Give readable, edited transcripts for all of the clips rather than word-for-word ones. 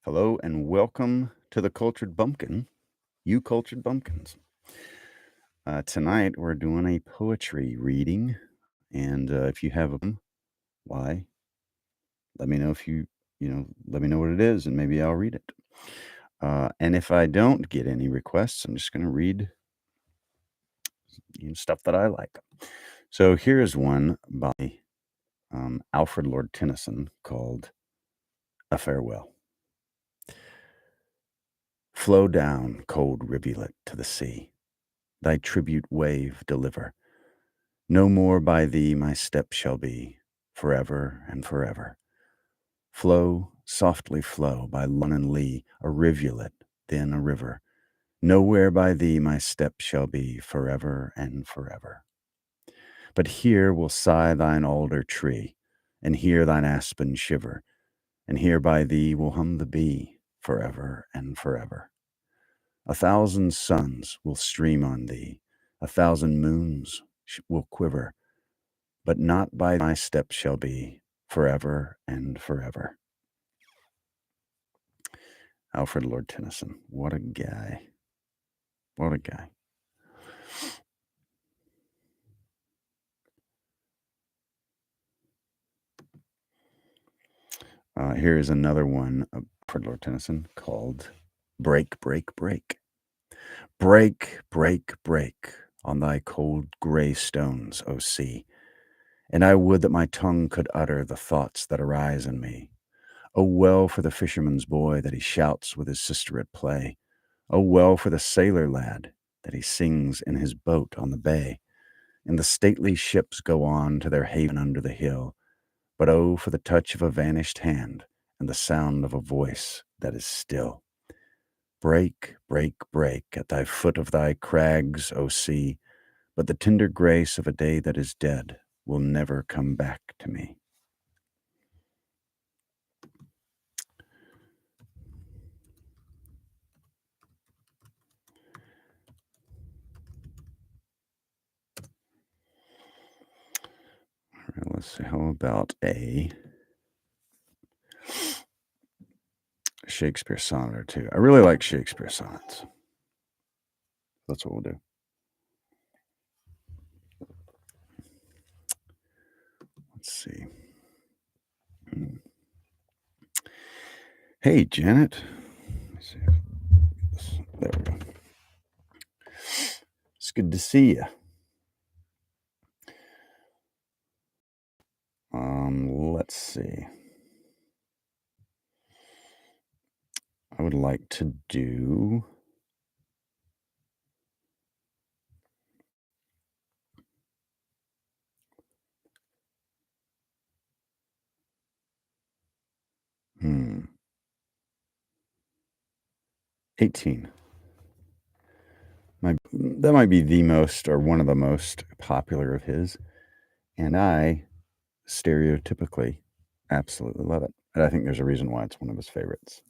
Hello and welcome to the Cultured Bumpkin, you cultured bumpkins. Tonight we're doing a poetry reading, and if you have a why, let me know if let me know what it is, and maybe I'll read it. And if I don't get any requests, I'm just going to read stuff that I like. So here's one by Alfred Lord Tennyson called "A Farewell." Flow down, cold rivulet, to the sea. Thy tribute wave deliver. No more by thee my step shall be, forever and forever. Flow, softly flow, by lawn and lea, a rivulet, then a river. Nowhere by thee my step shall be, forever and forever. But here will sigh thine alder tree, and here thine aspen shiver, and here by thee will hum the bee, forever and forever. 1,000 suns will stream on thee, 1,000 moons will quiver, but not by my steps shall be, forever and forever. Alfred Lord Tennyson. What a guy. What a guy. Here is another one of Alfred Lord Tennyson called Break, Break, Break. Break, break, break on thy cold gray stones, O sea, and I would that my tongue could utter the thoughts that arise in me. Oh, well for the fisherman's boy that he shouts with his sister at play. Oh, well for the sailor lad that he sings in his boat on the bay. And the stately ships go on to their haven under the hill. But oh, for the touch of a vanished hand and the sound of a voice that is still. Break, break, break at thy foot of thy crags, O sea, but the tender grace of a day that is dead will never come back to me. All right, let's see. How about a Shakespeare sonnet or two? I really like Shakespeare sonnets. That's what we'll do. Let's see. Hey, Janet. Let me see. There we go. It's good to see you. Let's see. I would like to do hmm 18. That might be the most or one of the most popular of his, and I stereotypically absolutely love it. And I think there's a reason why it's one of his favorites.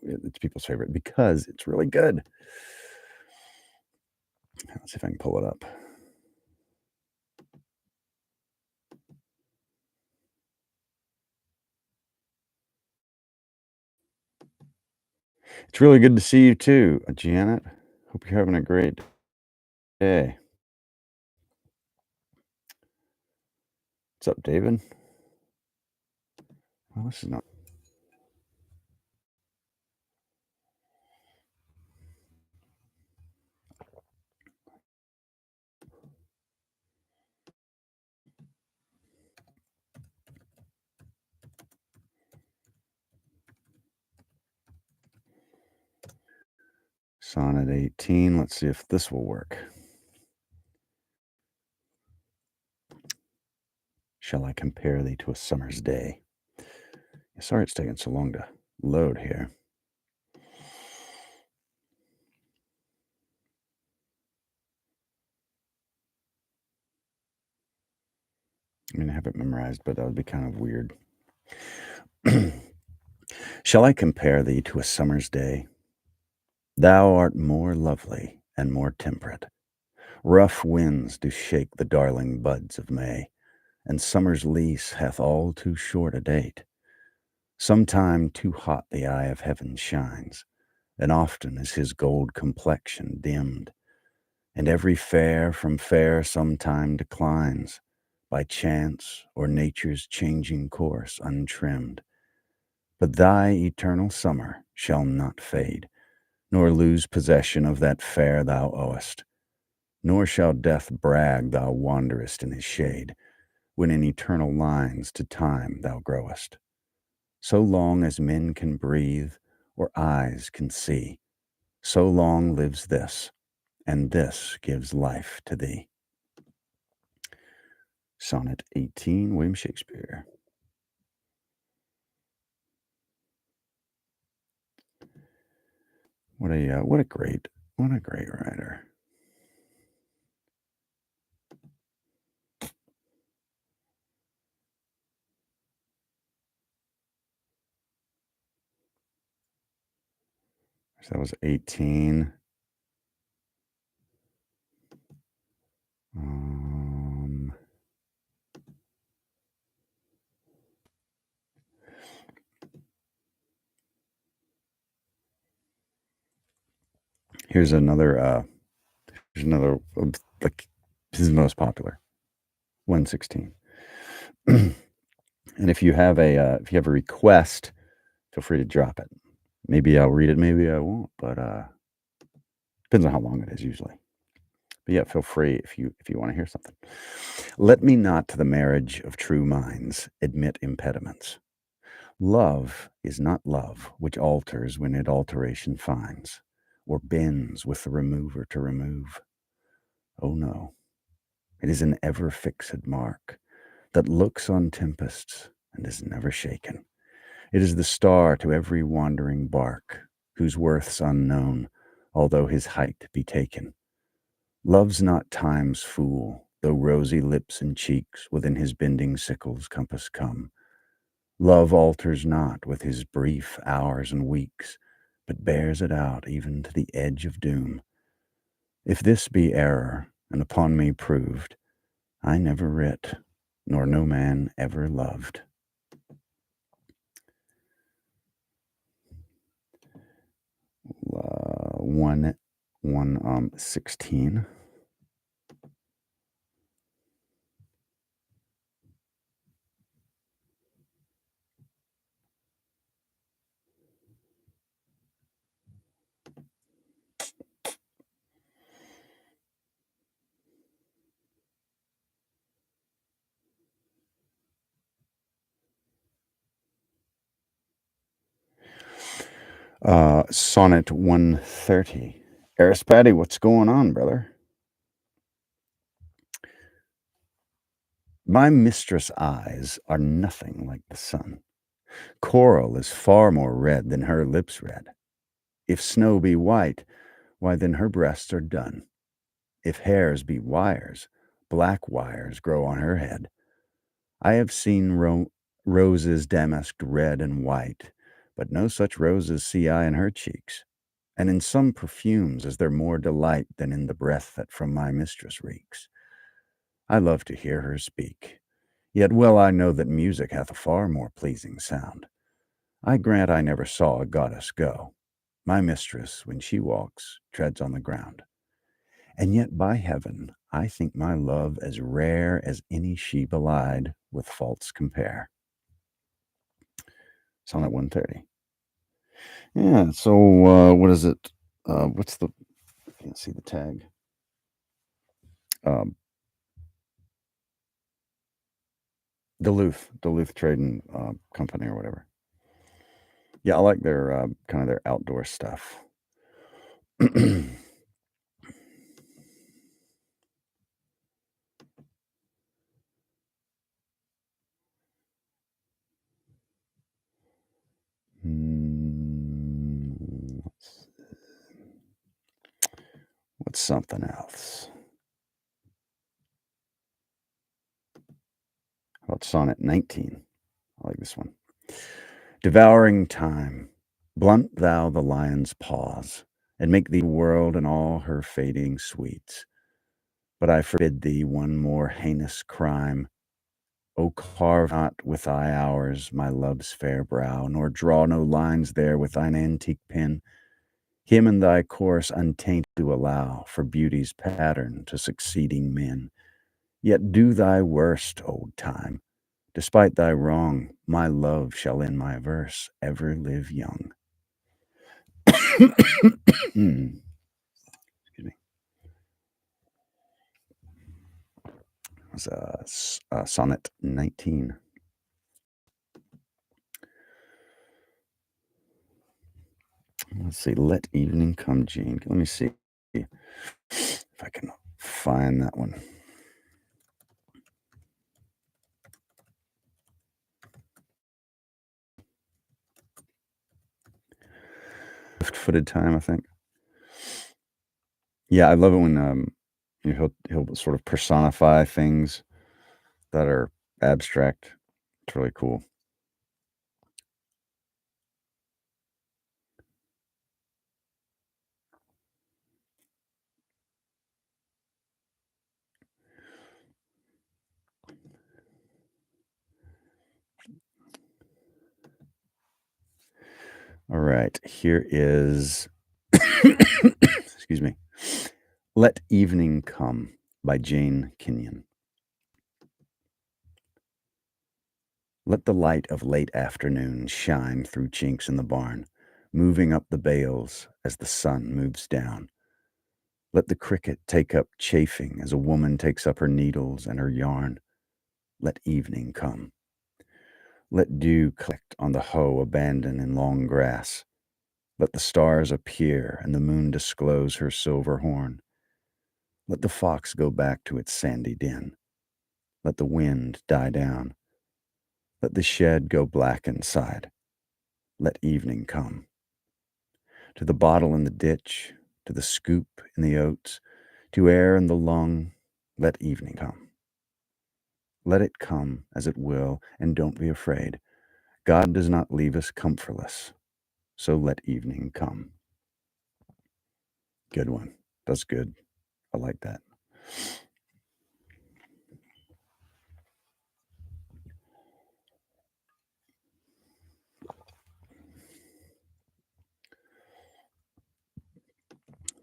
It's people's favorite because it's really good. Let's see if I can pull it up. It's really good to see you too, Janet. Hope you're having a great day. What's up, David? Well, this is not. Sonnet 18. Let's see if this will work. Shall I compare thee to a summer's day? Sorry it's taking so long to load here. I mean, I have it memorized, but that would be kind of weird. Shall I compare thee to a summer's day? Thou art more lovely and more temperate. Rough winds do shake the darling buds of May, and summer's lease hath all too short a date. Sometime too hot the eye of heaven shines, and often is his gold complexion dimmed, and every fair from fair sometime declines, by chance or nature's changing course untrimmed. But thy eternal summer shall not fade, nor lose possession of that fair thou owest, nor shall death brag thou wanderest in his shade, when in eternal lines to time thou growest. So long as men can breathe or eyes can see, so long lives this, and this gives life to thee. Sonnet 18, William Shakespeare. What a great writer. So that was 18. Um, here's another. Here's another. Like this is the most popular. 116. And if you have a request, feel free to drop it. Maybe I'll read it. Maybe I won't. But depends on how long it is usually. But yeah, feel free if you want to hear something. Let me not to the marriage of true minds admit impediments. Love is not love which alters when it alteration finds, or bends with the remover to remove. Oh no, it is an ever fixed mark that looks on tempests and is never shaken. It is the star to every wandering bark, whose worth's unknown, although his height be taken. Love's not time's fool, though rosy lips and cheeks within his bending sickle's compass come. Love alters not with his brief hours and weeks, but bears it out even to the edge of doom. If this be error, and upon me proved, I never writ, nor no man ever loved. One, 16. Sonnet 130. Arispatty, what's going on, brother? My mistress' eyes are nothing like the sun. Coral is far more red than her lips red. If snow be white, why then her breasts are dun. If hairs be wires, black wires grow on her head. I have seen roses damasked red and white, but no such roses see I in her cheeks. And in some perfumes is there more delight than in the breath that from my mistress reeks. I love to hear her speak, yet well I know that music hath a far more pleasing sound. I grant I never saw a goddess go. My mistress, when she walks, treads on the ground. And yet, by heaven, I think my love as rare as any she belied with faults compare. Sonnet 130. Yeah, so what is it? What's the, I can't see the tag. Um, Duluth Trading Company or whatever. Yeah, I like their kind of their outdoor stuff. Hmm, what's something else? How about Sonnet 19? I like this one. Devouring time, blunt thou the lion's paws, and make the world and all her fading sweets. But I forbid thee one more heinous crime. O carve not with thy hours my love's fair brow, nor draw no lines there with thine antique pen. Him in thy course untainted to allow for beauty's pattern to succeeding men. Yet do thy worst, old time. Despite thy wrong, my love shall in my verse ever live young. Excuse me. It was sonnet 19. Let's see. Let evening come, Jane. Let me see if I can find that one. Left-footed time, I think. Yeah, I love it when he'll sort of personify things that are abstract. It's really cool. All right, here is excuse me. Let Evening Come by Jane Kenyon. Let the light of late afternoon shine through chinks in the barn, moving up the bales as the sun moves down. Let the cricket take up chafing as a woman takes up her needles and her yarn. Let evening come. Let dew collect on the hoe abandoned in long grass. Let the stars appear and the moon disclose her silver horn. Let the fox go back to its sandy den. Let the wind die down. Let the shed go black inside. Let evening come. To the bottle in the ditch, to the scoop in the oats, to air in the lung, let evening come. Let it come as it will, and don't be afraid. God does not leave us comfortless, so let evening come. Good one. That's good. I like that.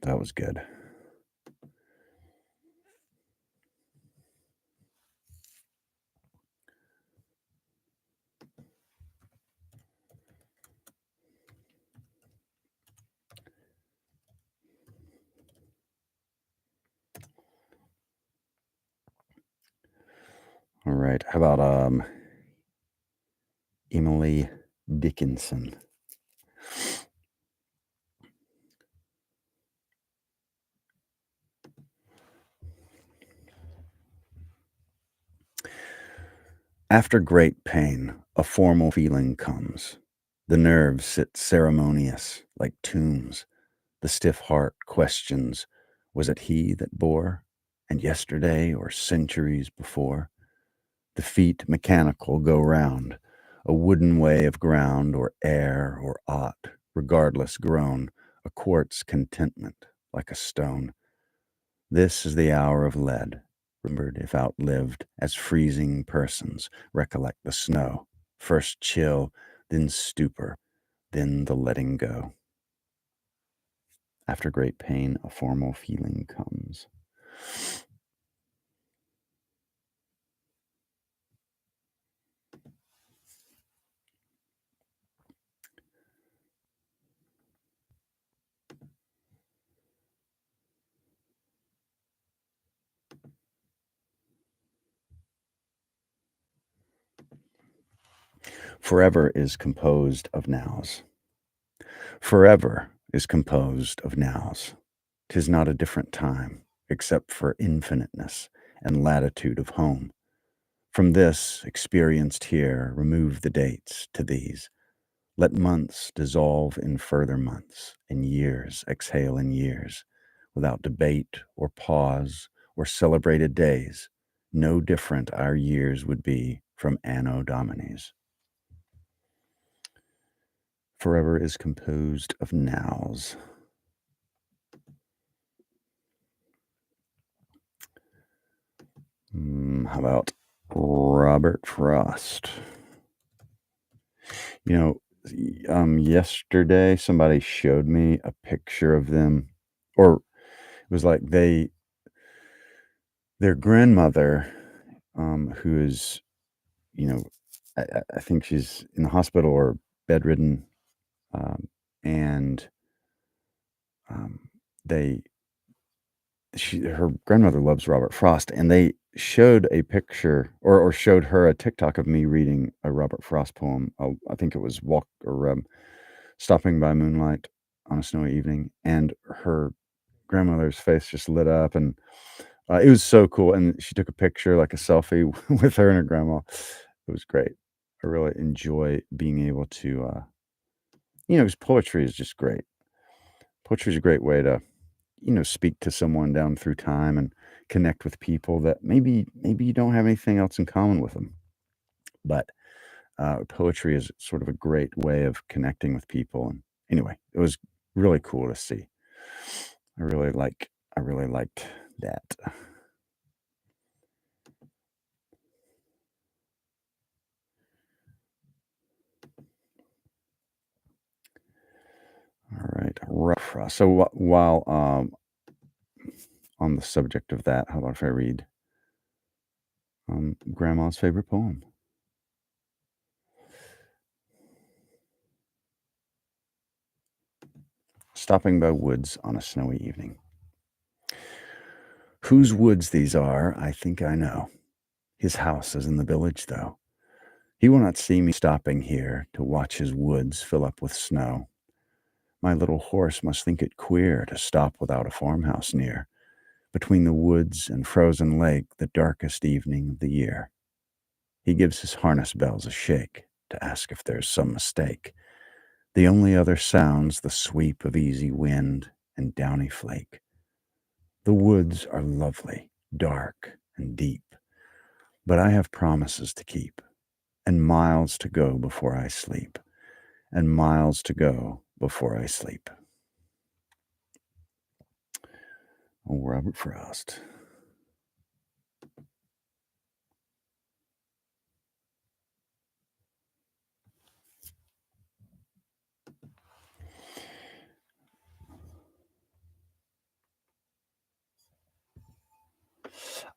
That was good. All right. How about Emily Dickinson? After great pain, a formal feeling comes. The nerves sit ceremonious like tombs. The stiff heart questions, was it he that bore? And yesterday or centuries before? The feet mechanical go round, a wooden way of ground or air or aught, regardless groan, a quartz contentment like a stone. This is the hour of lead, remembered if outlived, as freezing persons recollect the snow, first chill, then stupor, then the letting go. After great pain, a formal feeling comes. Forever is composed of nows. Forever is composed of nows. 'Tis not a different time, except for infiniteness and latitude of home. From this, experienced here, remove the dates to these. Let months dissolve in further months, and years exhale in years, without debate or pause or celebrated days. No different our years would be from Anno Dominis. Forever is composed of nows. How about Robert Frost. You know, yesterday somebody showed me a picture of them, or it was like their grandmother, who is, you know, I think she's in the hospital or bedridden, um, and um, they her grandmother loves Robert Frost, and they showed a picture or showed her a TikTok of me reading a Robert Frost poem. I think it was Walk or Stopping by Moonlight on a Snowy Evening, and her grandmother's face just lit up, and it was so cool. And she took a picture, like a selfie, with her and her grandma. It was great. I really enjoy being able to, 'cause poetry is just great. Poetry is a great way to, speak to someone down through time and connect with people that maybe you don't have anything else in common with them. But poetry is sort of a great way of connecting with people. And anyway, it was really cool to see. I really liked that. All right, rough. So while on the subject of that, how about if I read Grandma's favorite poem? Stopping by woods on a snowy evening. Whose woods these are, I think I know. His house is in the village, though. He will not see me stopping here to watch his woods fill up with snow. My little horse must think it queer to stop without a farmhouse near, between the woods and frozen lake, the darkest evening of the year. He gives his harness bells a shake to ask if there's some mistake. The only other sound's the sweep of easy wind and downy flake. The woods are lovely, dark and deep, but I have promises to keep, and miles to go before I sleep, and miles to go before I sleep. Oh, Robert Frost.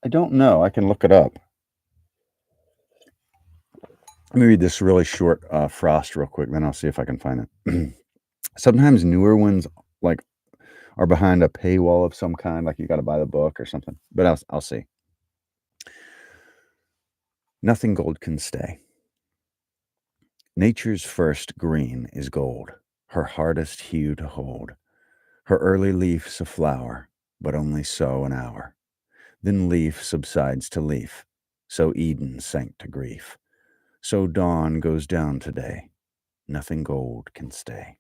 I don't know. I can look it up. Let me read this really short Frost real quick, then I'll see if I can find it. Sometimes newer ones like are behind a paywall of some kind, like you got to buy the book or something. But I'll see. Nothing gold can stay. Nature's first green is gold, her hardest hue to hold. Her early leaf's a flower, but only so an hour. Then leaf subsides to leaf, so Eden sank to grief. So dawn goes down today. Nothing gold can stay.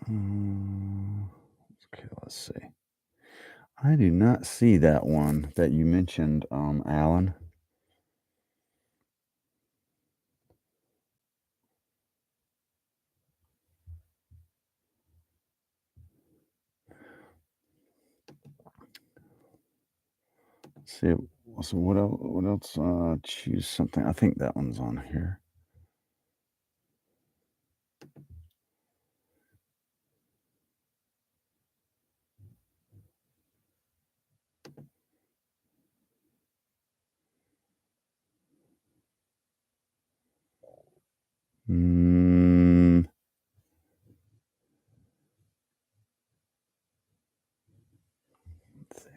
Mm, okay, let's see. I do not see that one that you mentioned, Alan. Let's see. So what else? What else? Choose something. I think that one's on here. Mm, let's see.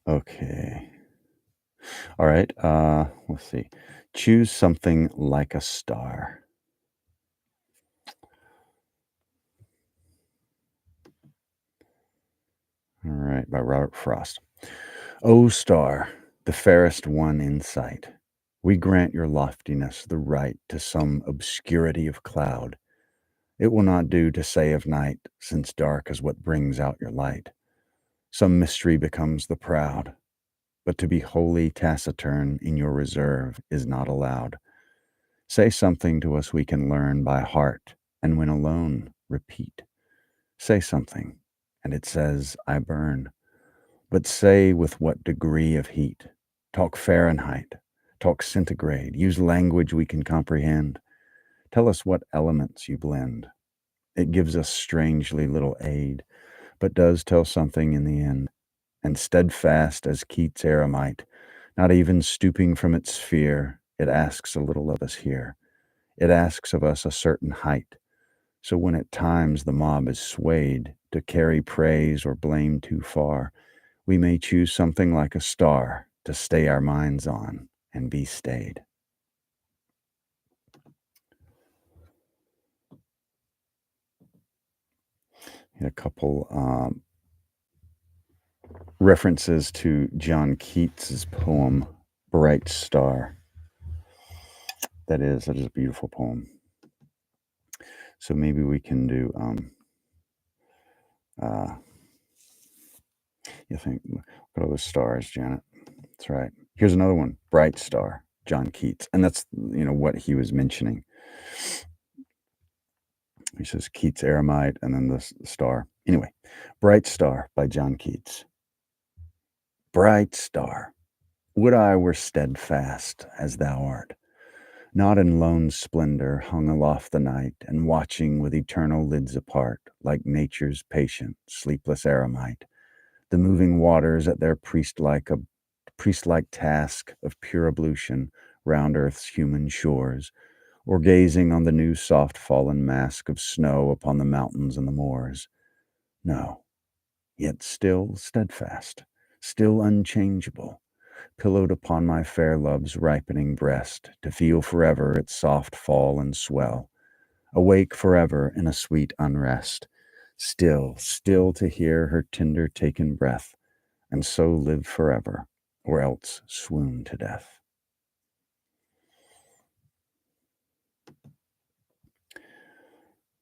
Okay. All right. Let's see. Choose something like a star. All right, by Robert Frost. O star, the fairest one in sight, we grant your loftiness the right to some obscurity of cloud. It will not do to say of night, since dark is what brings out your light. Some mystery becomes the proud, but to be wholly taciturn in your reserve is not allowed. Say something to us we can learn by heart, and when alone, repeat. Say something, and it says, I burn. But say with what degree of heat. Talk Fahrenheit, talk centigrade, use language we can comprehend. Tell us what elements you blend. It gives us strangely little aid, but does tell something in the end. And steadfast as Keats' eremite, not even stooping from its sphere, it asks a little of us here. It asks of us a certain height. So when at times the mob is swayed to carry praise or blame too far, we may choose something like a star to stay our minds on and be stayed. A couple references to John Keats's poem, Bright Star. That is a beautiful poem. So maybe we can do, you think, look at all those stars, Janet. That's right. Here's another one, Bright Star, John Keats. And that's, what he was mentioning. He says Keats eremite and then the star. Anyway, Bright Star by John Keats. Bright star, would I were steadfast as thou art, not in lone splendor hung aloft the night, and watching with eternal lids apart, like nature's patient, sleepless eremite, the moving waters at their priest-like task of pure ablution round earth's human shores, or gazing on the new soft fallen mask of snow upon the mountains and the moors. No, yet still steadfast, still unchangeable, pillowed upon my fair love's ripening breast, to feel forever its soft fall and swell, awake forever in a sweet unrest, still to hear her tender taken breath, and so live forever, or else swoon to death.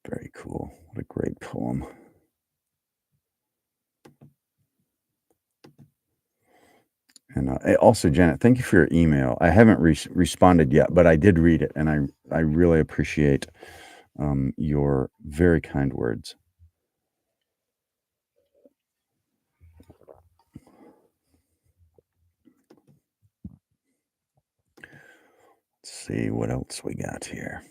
Very cool. What a great poem. And also, Janet, thank you for your email. I haven't responded yet, but I did read it, and I really appreciate your very kind words. Let's see what else we got here.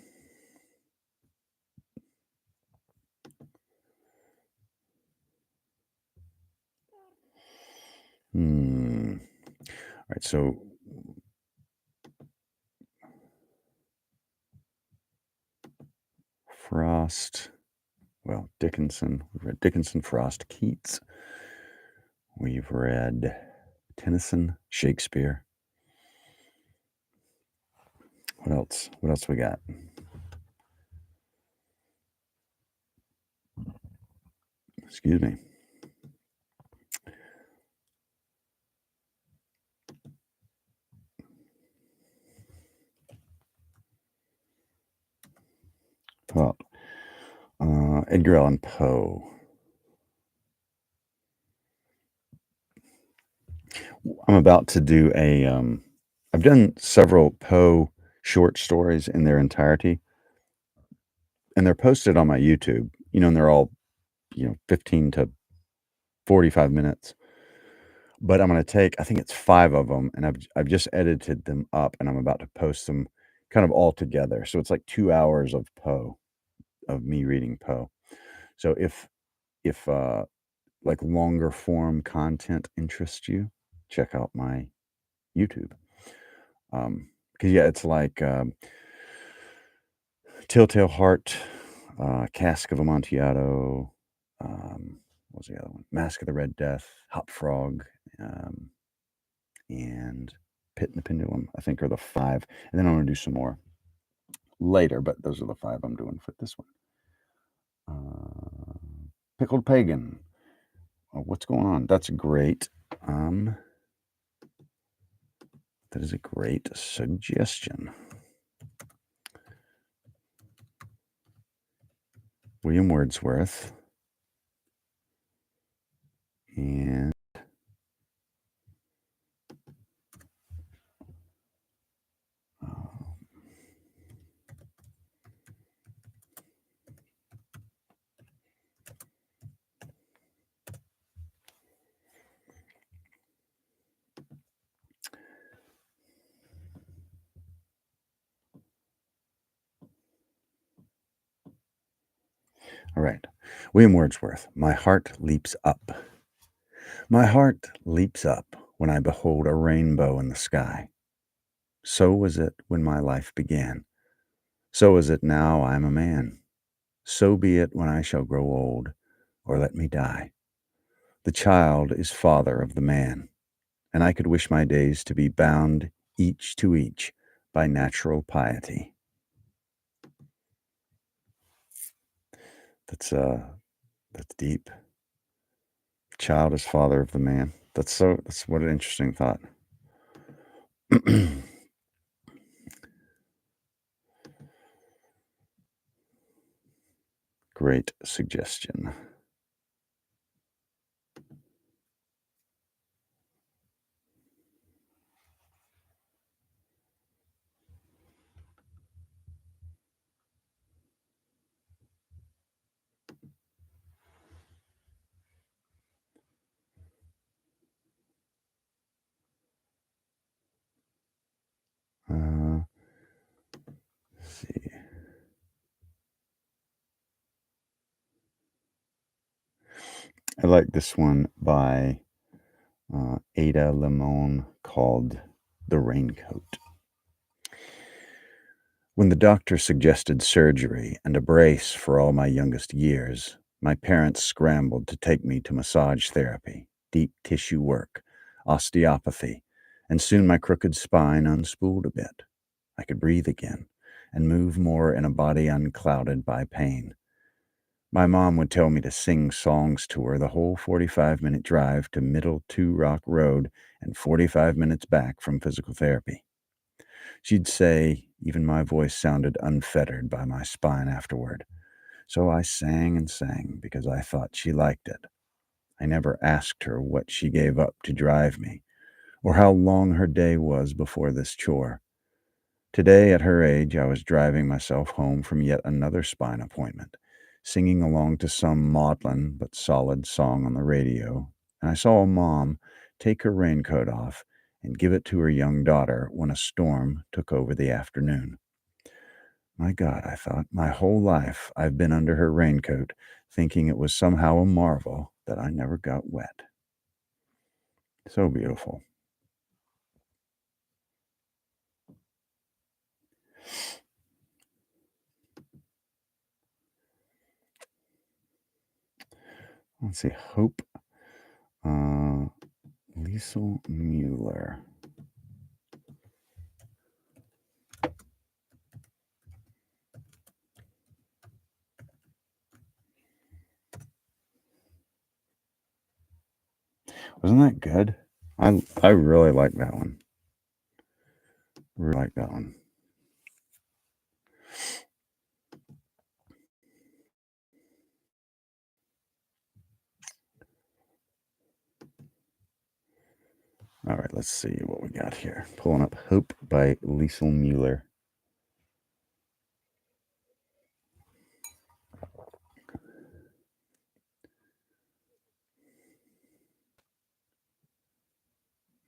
All right, so Frost, well, Dickinson. We've read Dickinson, Frost, Keats. We've read Tennyson, Shakespeare. What else? What else we got? Excuse me. Well, Edgar Allan Poe. I'm about to do I've done several Poe short stories in their entirety, and they're posted on my YouTube, and they're all, 15 to 45 minutes. But I'm gonna take, I think it's 5 of them, and I've just edited them up, and I'm about to post them kind of all together. So it's like 2 hours of Poe, of me reading Poe. So if like longer form content interests you, check out my YouTube. Because yeah, it's like Telltale Heart, Cask of Amontillado, what was the other one? Mask of the Red Death, Hop Frog. and Pit and the Pendulum, I think, are the 5. And then I'm going to do some more later, but those are the 5 I'm doing for this one. Pickled Pagan. What's going on? That's great. That is a great suggestion. William Wordsworth. And all right. William Wordsworth. My heart leaps up. My heart leaps up when I behold a rainbow in the sky. So was it when my life began. So is it now I am a man. So be it when I shall grow old, or let me die. The child is father of the man, and I could wish my days to be bound each to each by natural piety. That's deep. Child is father of the man. That's what an interesting thought. Great suggestion. Let's see. I like this one by Ada Limon called The Raincoat. When the doctor suggested surgery and a brace for all my youngest years, my parents scrambled to take me to massage therapy, deep tissue work, osteopathy, and soon my crooked spine unspooled a bit. I could breathe again and move more in a body unclouded by pain. My mom would tell me to sing songs to her the whole 45-minute drive to Middle Two Rock Road and 45 minutes back from physical therapy. She'd say even my voice sounded unfettered by my spine afterward. So I sang and sang because I thought she liked it. I never asked her what she gave up to drive me, or how long her day was before this chore. Today, at her age, I was driving myself home from yet another spine appointment, singing along to some maudlin but solid song on the radio, and I saw a mom take her raincoat off and give it to her young daughter when a storm took over the afternoon. My God, I thought, my whole life I've been under her raincoat, thinking it was somehow a marvel that I never got wet. So beautiful. Let's see, Hope Liesel Mueller. Wasn't that good? I really like that one. Really like that one. All right, let's see what we got here. Pulling up Hope by Liesel Mueller.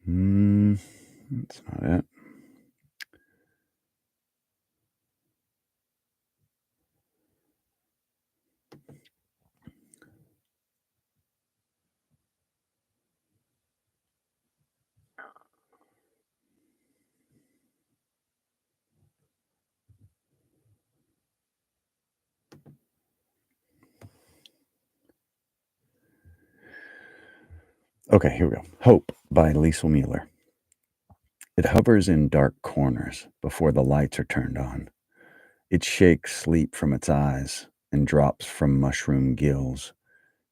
That's not it. Okay, here we go. Hope by Liesel Mueller. It hovers in dark corners before the lights are turned on. It shakes sleep from its eyes and drops from mushroom gills.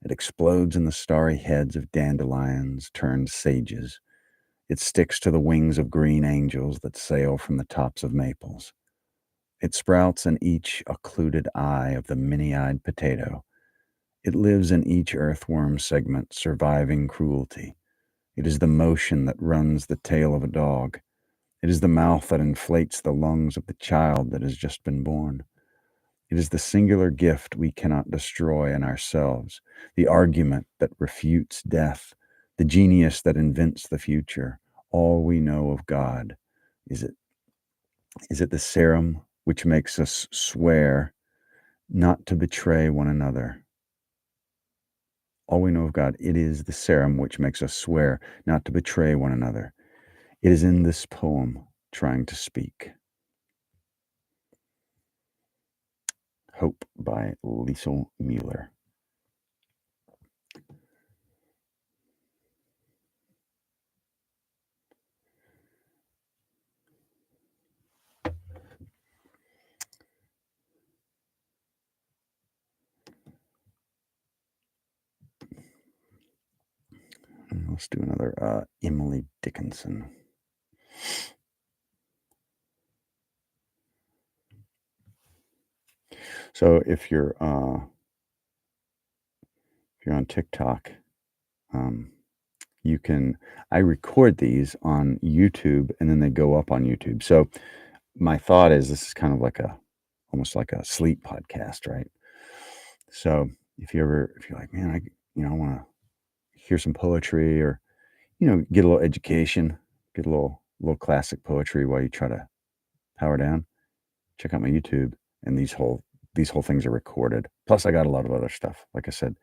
It explodes in the starry heads of dandelions turned sages. It sticks to the wings of green angels that sail from the tops of maples. It sprouts in each occluded eye of the many-eyed potato. It lives in each earthworm segment, surviving cruelty. It is the motion that runs the tail of a dog. It is the mouth that inflates the lungs of the child that has just been born. It is the singular gift we cannot destroy in ourselves, the argument that refutes death, the genius that invents the future. All we know of God. Is it the serum which makes us swear not to betray one another? All we know of God, it is the serum which makes us swear not to betray one another. It is in this poem trying to speak. Hope by Liesl Mueller. Let's do another Emily Dickinson. So if you're on TikTok, you can. I record these on YouTube, and then they go up on YouTube. So my thought is this is kind of like almost like a sleep podcast, right? So if you're like, man, I want to hear some poetry or get a little education, get a little classic poetry while you try to power down. Check out my YouTube, and these whole things are recorded. Plus, I got a lot of other stuff. Like I said,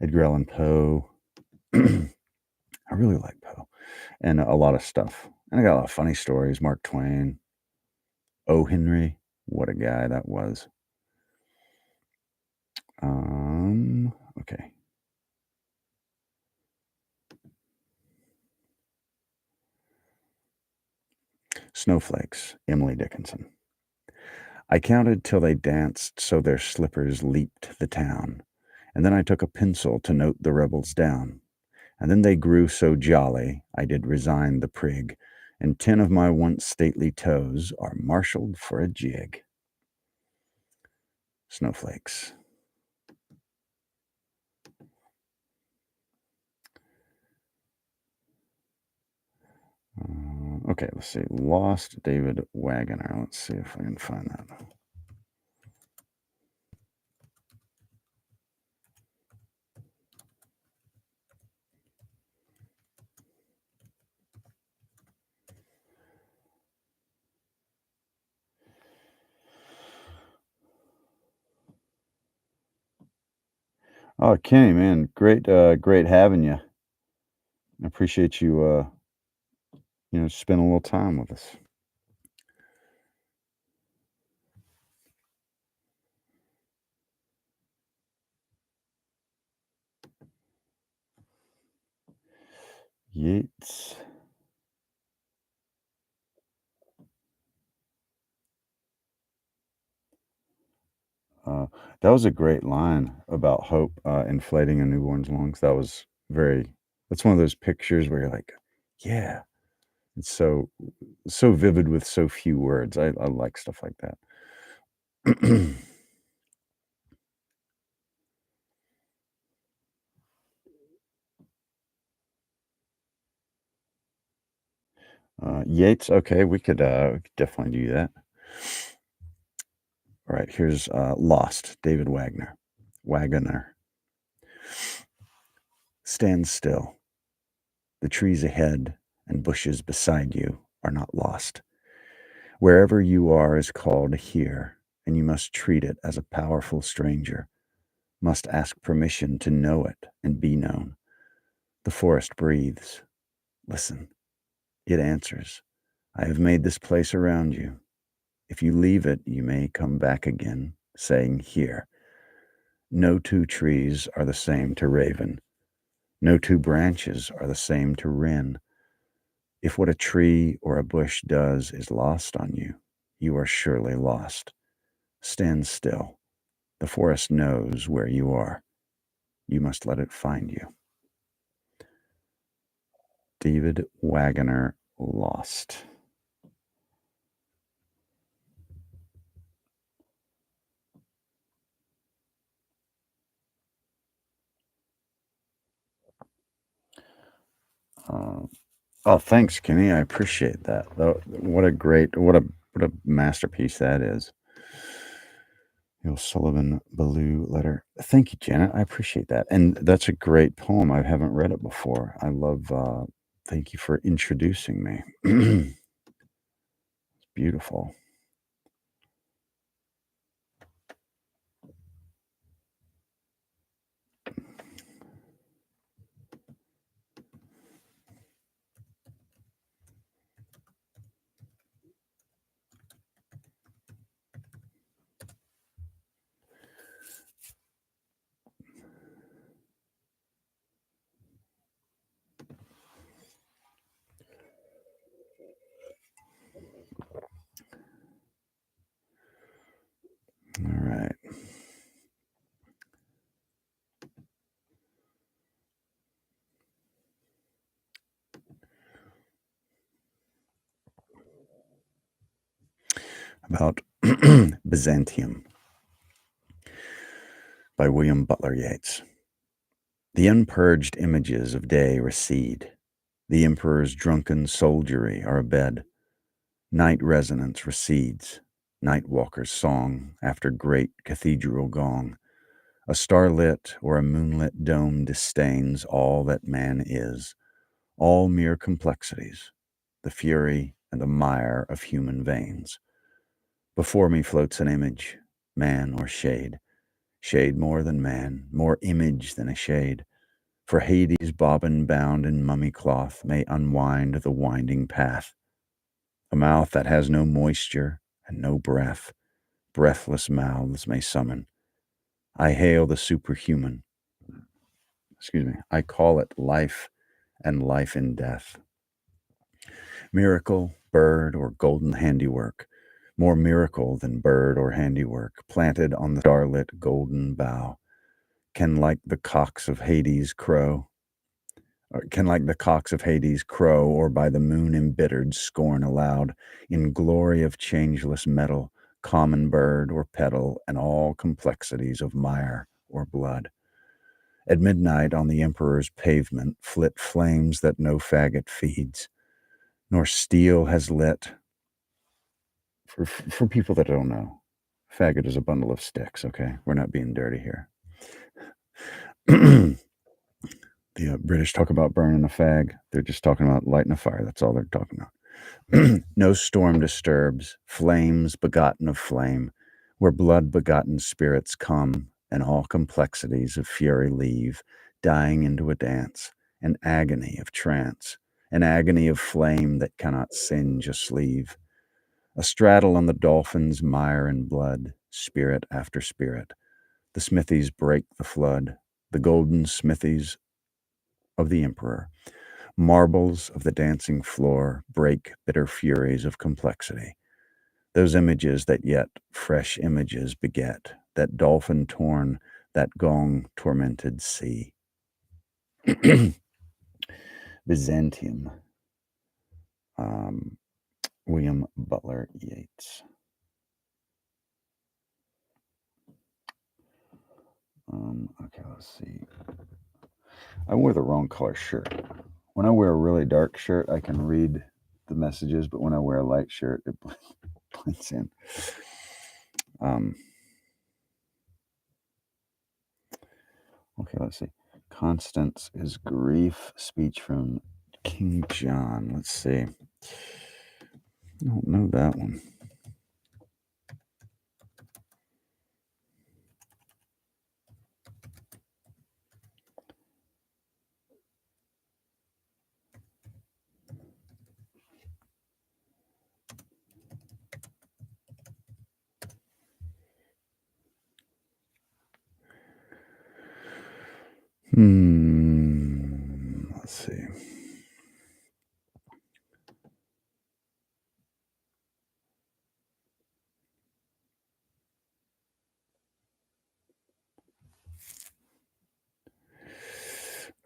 Edgar Allan Poe. I really like Poe, and a lot of stuff. And I got a lot of funny stories. Mark Twain, O. Henry, what a guy that was. Okay. Snowflakes, Emily Dickinson. I counted till they danced so their slippers leaped the town, and then I took a pencil to note the rebels down. And then they grew so jolly, I did resign the prig, and 10 of my once stately toes are marshaled for a jig. Snowflakes. Okay, let's see. Lost David Wagoner. Let's see if I can find that. Oh, Kenny, man, great having you. I appreciate you, spending a little time with us. Yeats. That was a great line about hope inflating a newborn's lungs. That's one of those pictures where you're like, yeah, it's so vivid with so few words. I like stuff like that. Yeats, okay, we could definitely do that. All right, here's Lost, David Wagoner. Stand still. The trees ahead and bushes beside you are not lost. Wherever you are is called here, and you must treat it as a powerful stranger, must ask permission to know it and be known. The forest breathes. Listen, it answers. I have made this place around you. If you leave it, you may come back again, saying, here. No two trees are the same to raven. No two branches are the same to wren. If what a tree or a bush does is lost on you, you are surely lost. Stand still. The forest knows where you are. You must let it find you. David Wagoner, Lost. Uh, oh, thanks, Kenny. I appreciate that. What a masterpiece that is. The Sullivan Ballou letter. Thank you, Janet. I appreciate that, and that's a great poem. I haven't read it before. I love. Thank you for introducing me. It's beautiful. All right. About Byzantium by William Butler Yeats. The unpurged images of day recede. The emperor's drunken soldiery are abed. Night resonance recedes. Night walker's song after great cathedral gong. A starlit or a moonlit dome disdains all that man is, all mere complexities, the fury and the mire of human veins. Before me floats an image, man or shade, shade more than man, more image than a shade. For Hades, bobbin bound in mummy cloth, may unwind the winding path. A mouth that has no moisture and no breath, breathless mouths may summon. I hail the superhuman. I call it life and life in death. Miracle, bird, or golden handiwork, more miracle than bird or handiwork, planted on the starlit golden bough, can like the cocks of Hades crow, or by the moon embittered scorn aloud, in glory of changeless metal, common bird or petal, and all complexities of mire or blood. At midnight on the emperor's pavement flit flames that no faggot feeds, nor steel has lit. For people that don't know, faggot is a bundle of sticks, okay? We're not being dirty here. The British talk about burning a fag. They're just talking about lighting a fire. That's all they're talking about. No storm disturbs, flames begotten of flame, where blood begotten spirits come, and all complexities of fury leave, dying into a dance, an agony of trance, an agony of flame that cannot singe a sleeve. A straddle on the dolphin's mire and blood, spirit after spirit. The smithies break the flood, the golden smithies of the emperor. Marbles of the dancing floor break bitter furies of complexity. Those images that yet fresh images beget, that dolphin torn, that gong tormented sea. Byzantium. William Butler Yeats. Okay, let's see. I wore the wrong color shirt. When I wear a really dark shirt, I can read the messages, but when I wear a light shirt, it blends in. Okay, let's see. Constance is grief. Speech from King John. Let's see. I don't know that one. Let's see.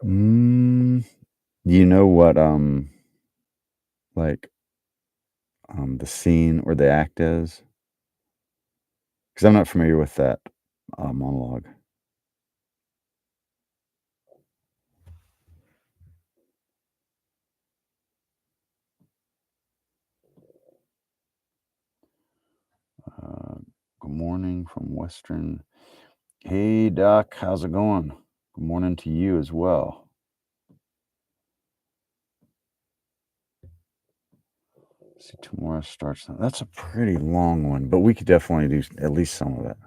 Mm, you know what, like, the scene or the act is? Because 'Cause I'm not familiar with that, monologue. Uh, Good morning from Western. Hey, Doc, how's it going? Good morning to you as well. See, tomorrow starts. That's a pretty long one, but we could definitely do at least some of it.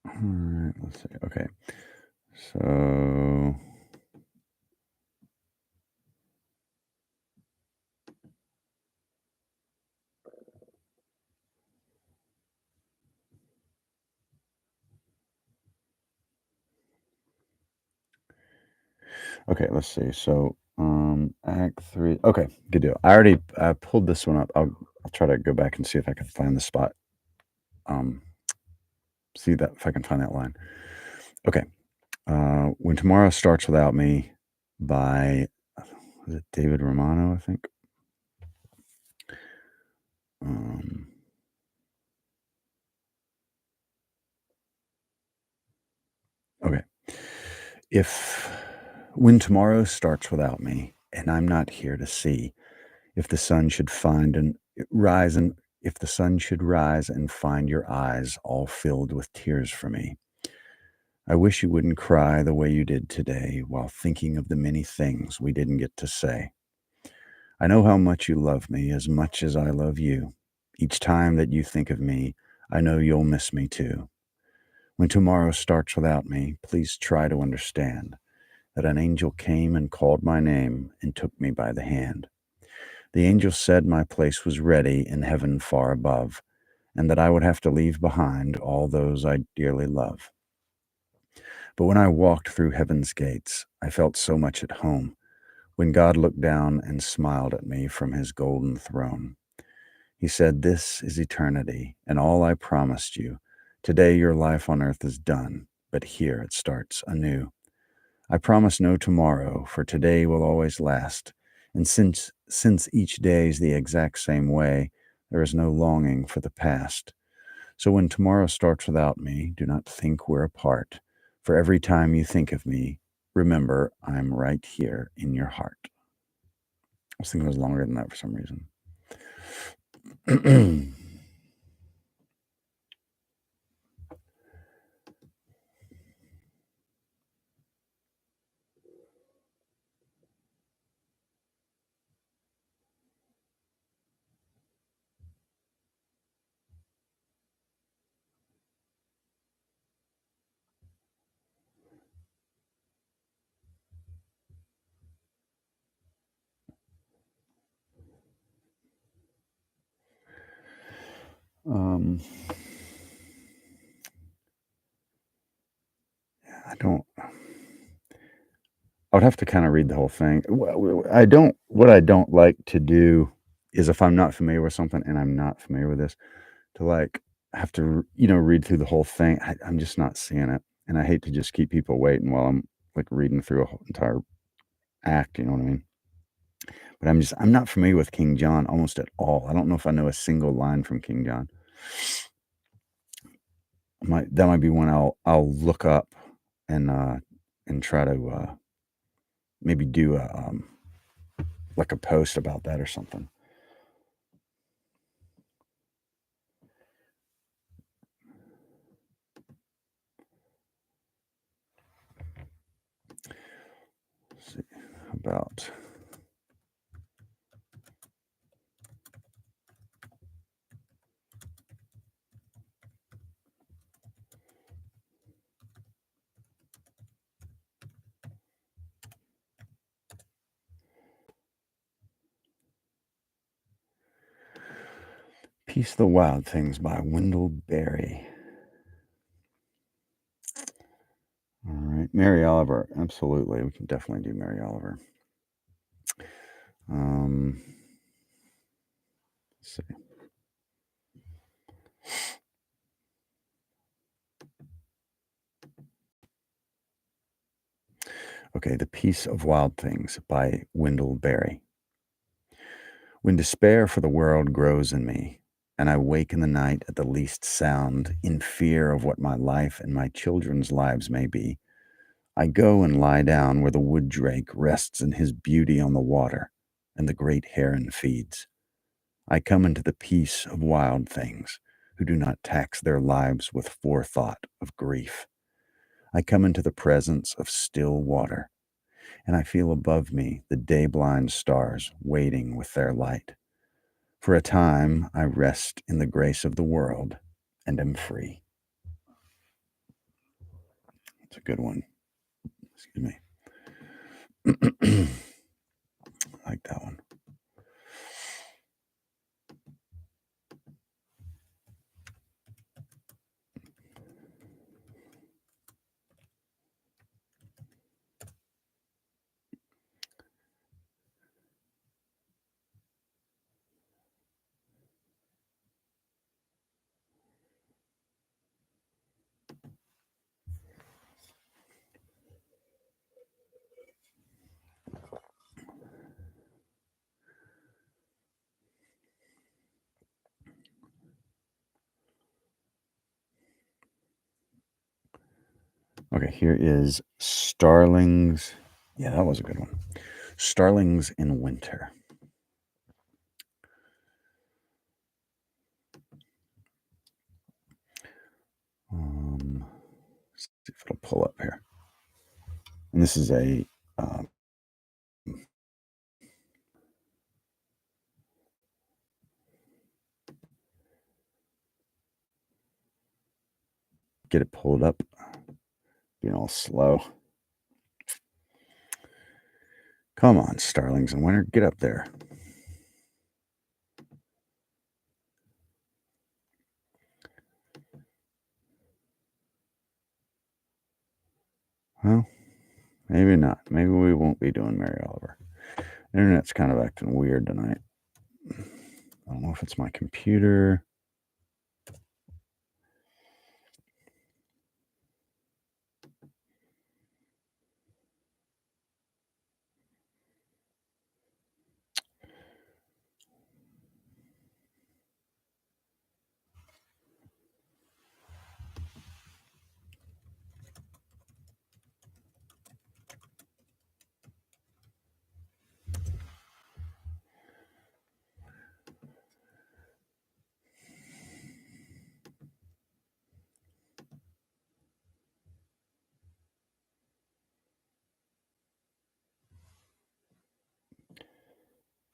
All right, let's see. Okay, so okay, let's see. So, Act Three. Okay, good deal. I pulled this one up. I'll try to go back and see if I can find the spot. Um, See that if I can find that line. Okay. When Tomorrow Starts Without Me by was it David Romano, I think? Um, okay. If when tomorrow starts without me and I'm not here to see, if the sun should find and rise and if the sun should rise and find your eyes all filled with tears for me, I wish you wouldn't cry the way you did today while thinking of the many things we didn't get to say. I know how much you love me as much as I love you. Each time that you think of me, I know you'll miss me too. When tomorrow starts without me, please try to understand that an angel came and called my name and took me by the hand. The angel said my place was ready in heaven far above, and that I would have to leave behind all those I dearly love. But when I walked through heaven's gates, I felt so much at home when God looked down and smiled at me from his golden throne. He said, "This is eternity, and all I promised you. Today your life on earth is done, but here it starts anew. I promise no tomorrow, for today will always last. And since each day is the exact same way, there is no longing for the past. So when tomorrow starts without me, do not think we're apart. For every time you think of me, remember I'm right here in your heart." I was thinking it was longer than that for some reason. um, I don't. I would have to kind of read the whole thing. I don't. What I don't like to do is if I'm not familiar with something and I'm not familiar with this, to like have to read through the whole thing. I'm just not seeing it, and I hate to just keep people waiting while I'm like reading through a whole entire act. You know what I mean? But I'm not familiar with King John almost at all. I don't know if I know a single line from King John. That might be one I'll look up and try to maybe do a like a post about that or something. about? Peace of the Wild Things by Wendell Berry. All right, Mary Oliver. Absolutely, we can definitely do Mary Oliver. Let's see. Okay, The Peace of Wild Things by Wendell Berry. When despair for the world grows in me, and I wake in the night at the least sound, in fear of what my life and my children's lives may be, I go and lie down where the wood drake rests in his beauty on the water, and the great heron feeds. I come into the peace of wild things, who do not tax their lives with forethought of grief. I come into the presence of still water, and I feel above me the day-blind stars waiting with their light. For a time I rest in the grace of the world and am free. It's a good one. Excuse me. I like that one. Okay, here is Starlings. Yeah, that was a good one. Starlings in Winter. Let's see if it'll pull up here. And this is a get it pulled up. Being all slow. Come on, Starlings in Winter, get up there. Well, maybe not. Maybe we won't be doing Mary Oliver. Internet's kind of acting weird tonight. I don't know if it's my computer.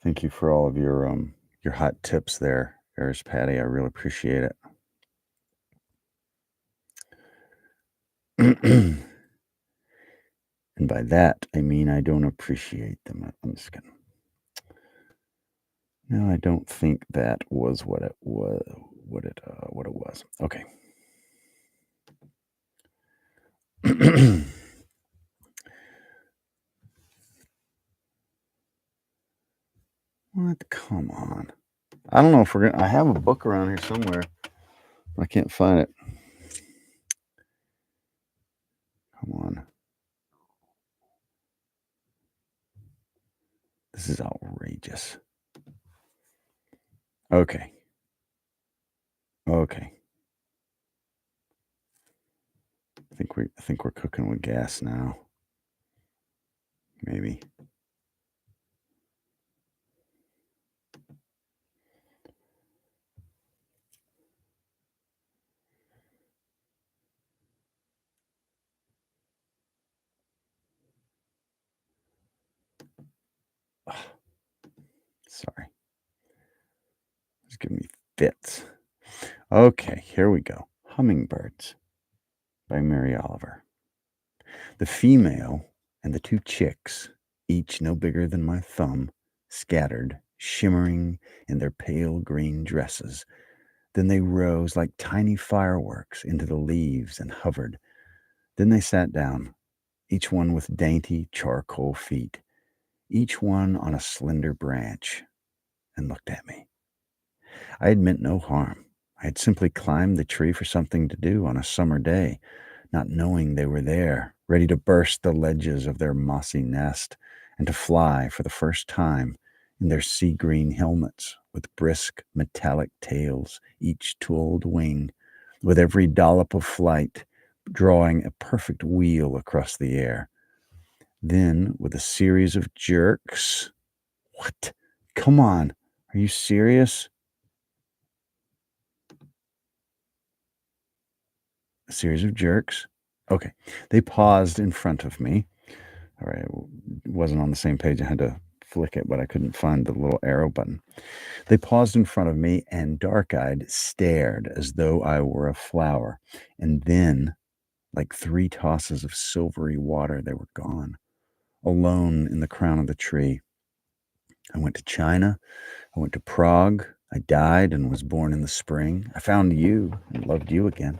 Thank you for all of your hot tips there, Eris Patty. I really appreciate it. And by that, I mean I don't appreciate them. I'm just kidding. No, I don't think that was what it was. What it was. Okay. What? Come on. I don't know if we're gonna. I have a book around here somewhere. I can't find it. Come on. This is outrageous. Okay. Okay. I think we're cooking with gas now. Maybe. Sorry. It's giving me fits. Okay, here we go. Hummingbirds by Mary Oliver. The female and the two chicks, each no bigger than my thumb, scattered, shimmering in their pale green dresses. Then they rose like tiny fireworks into the leaves and hovered. Then they sat down, each one with dainty charcoal feet, each one on a slender branch, and looked at me. I had meant no harm. I had simply climbed the tree for something to do on a summer day, not knowing they were there, ready to burst the ledges of their mossy nest and to fly for the first time in their sea green helmets with brisk metallic tails, each tooled wing, with every dollop of flight drawing a perfect wheel across the air. Then, with a series of jerks, what? Come on, are you serious? A series of jerks. Okay. They paused in front of me. All right. It wasn't on the same page. I had to flick it, but I couldn't find the little arrow button. They paused in front of me and dark eyed stared as though I were a flower. And then, like three tosses of silvery water, they were gone, alone in the crown of the tree. I went to China. I went to Prague. I died and was born in the spring. I found you and loved you again.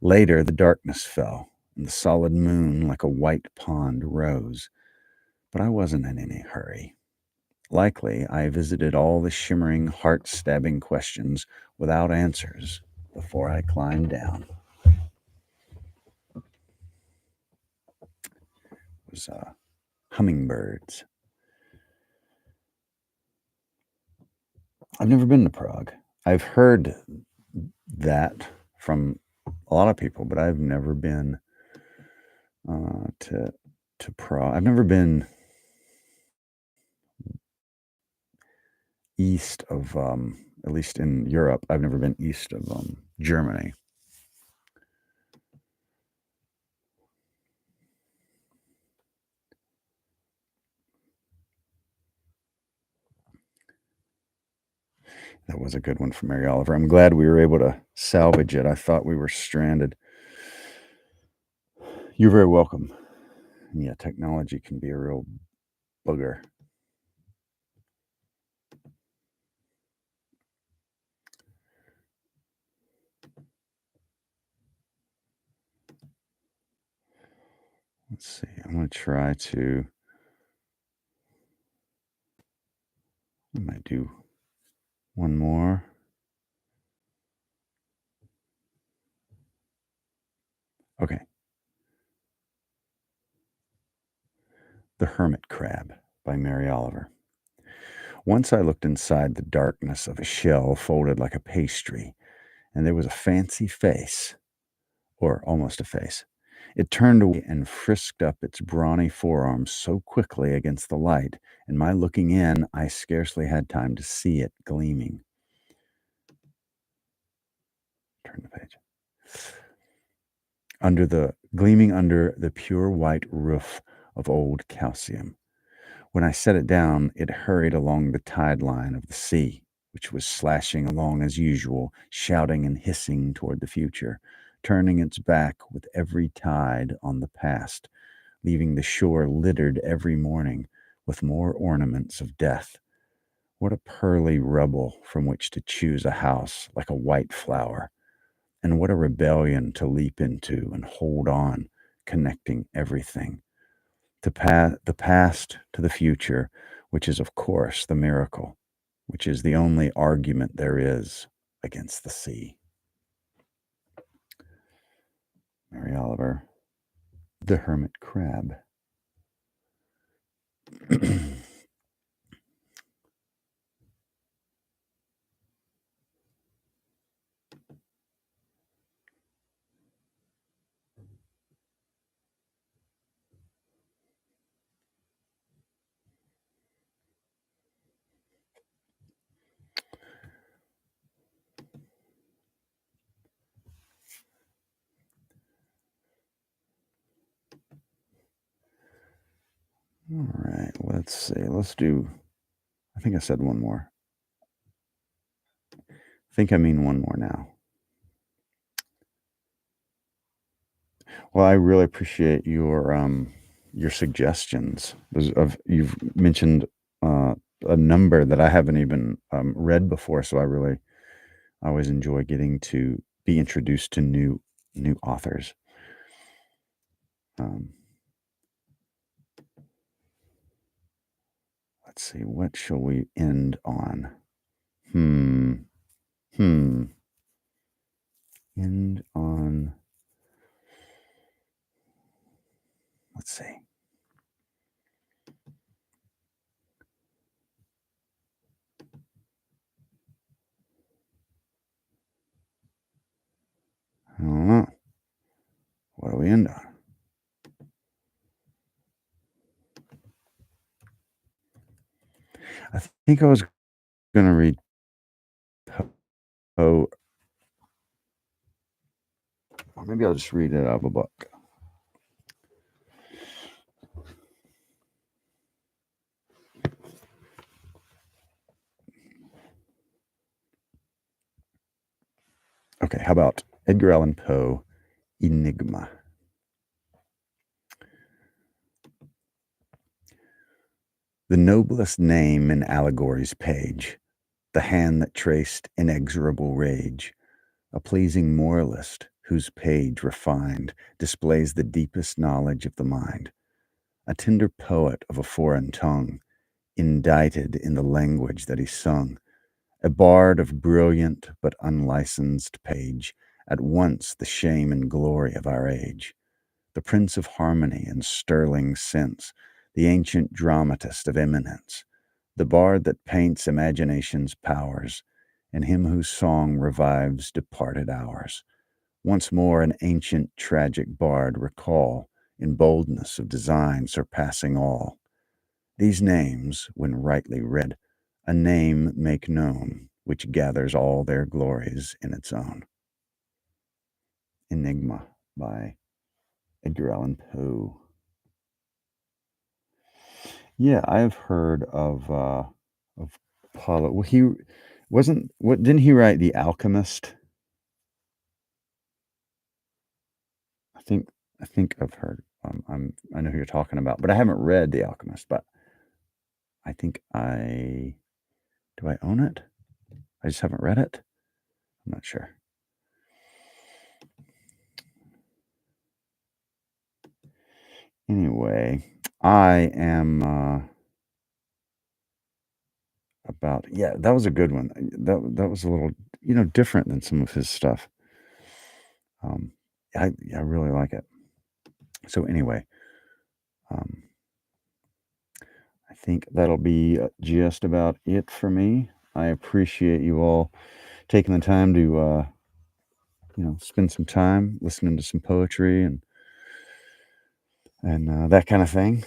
Later, the darkness fell, and the solid moon, like a white pond, rose. But I wasn't in any hurry. Likely, I visited all the shimmering, heart-stabbing questions without answers before I climbed down. It was hummingbirds. I've never been to Prague. I've heard that from a lot of people, but I've never been to Prague. I've never been east of, at least in Europe, I've never been east of Germany. That was a good one from Mary Oliver. I'm glad we were able to salvage it. I thought we were stranded. You're very welcome. Yeah, technology can be a real booger. Let's see. I'm going to try to. I might do one more. Okay. The Hermit Crab by Mary Oliver. Once I looked inside the darkness of a shell folded like a pastry, and there was a fancy face, or almost a face. It turned away and frisked up its brawny forearms so quickly against the light, and my looking in, I scarcely had time to see it gleaming. Turn the page. Gleaming under the pure white roof of old calcium. When I set it down, it hurried along the tide line of the sea, which was slashing along as usual, shouting and hissing toward the future, turning its back with every tide on the past, leaving the shore littered every morning with more ornaments of death. What a pearly rubble from which to choose a house like a white flower, and what a rebellion to leap into and hold on, connecting everything. The past to the future, which is, of course, the miracle, which is the only argument there is against the sea. Mary Oliver, The Hermit Crab. All right, Let's see. Let's do. I think I said one more. I think I mean one more now. Well, I really appreciate your suggestions. You've mentioned a number that I haven't even read before, so I always enjoy getting to be introduced to new authors. Um, let's see, what shall we end on? Hmm. Hmm. End on. Let's see. I don't know. What do we end on? I think I was going to read Poe. Or maybe I'll just read it out of a book. Okay, how about Edgar Allan Poe, Enigma? The noblest name in allegory's page, the hand that traced inexorable rage, a pleasing moralist whose page refined displays the deepest knowledge of the mind, a tender poet of a foreign tongue, indicted in the language that he sung, a bard of brilliant but unlicensed page, at once the shame and glory of our age, the prince of harmony and sterling sense, the ancient dramatist of eminence, the bard that paints imagination's powers, and him whose song revives departed hours. Once more an ancient tragic bard recall, in boldness of design surpassing all. These names, when rightly read, a name make known, which gathers all their glories in its own. Enigma by Edgar Allan Poe. Yeah, I've heard of Paulo. Well, he wasn't. What didn't he write? The Alchemist. I think. I think I've heard. I know who you're talking about, but I haven't read The Alchemist. But I think I do. I own it. I just haven't read it. I'm not sure. Anyway, I am about. Yeah, that was a good one. That was a little different than some of his stuff. Um, I really like it. So anyway, um, I think that'll be just about it for me. I appreciate you all taking the time to spend some time listening to some poetry and that kind of thing.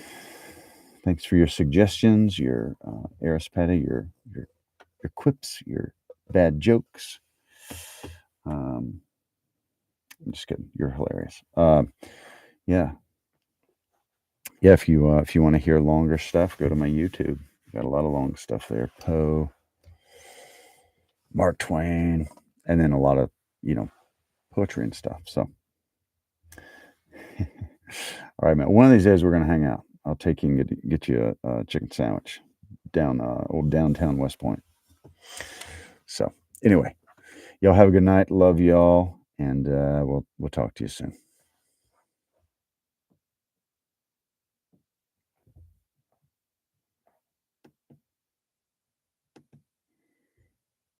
Thanks for your suggestions, your Arispetta, your quips, your bad jokes. I'm just kidding. You're hilarious. Yeah, yeah. If you want to hear longer stuff, go to my YouTube. Got a lot of long stuff there. Poe, Mark Twain, and then a lot of poetry and stuff. So, all right, man. One of these days we're gonna hang out. I'll take you and get you a chicken sandwich down old downtown West Point. So, anyway, y'all have a good night. Love y'all, and we'll talk to you soon.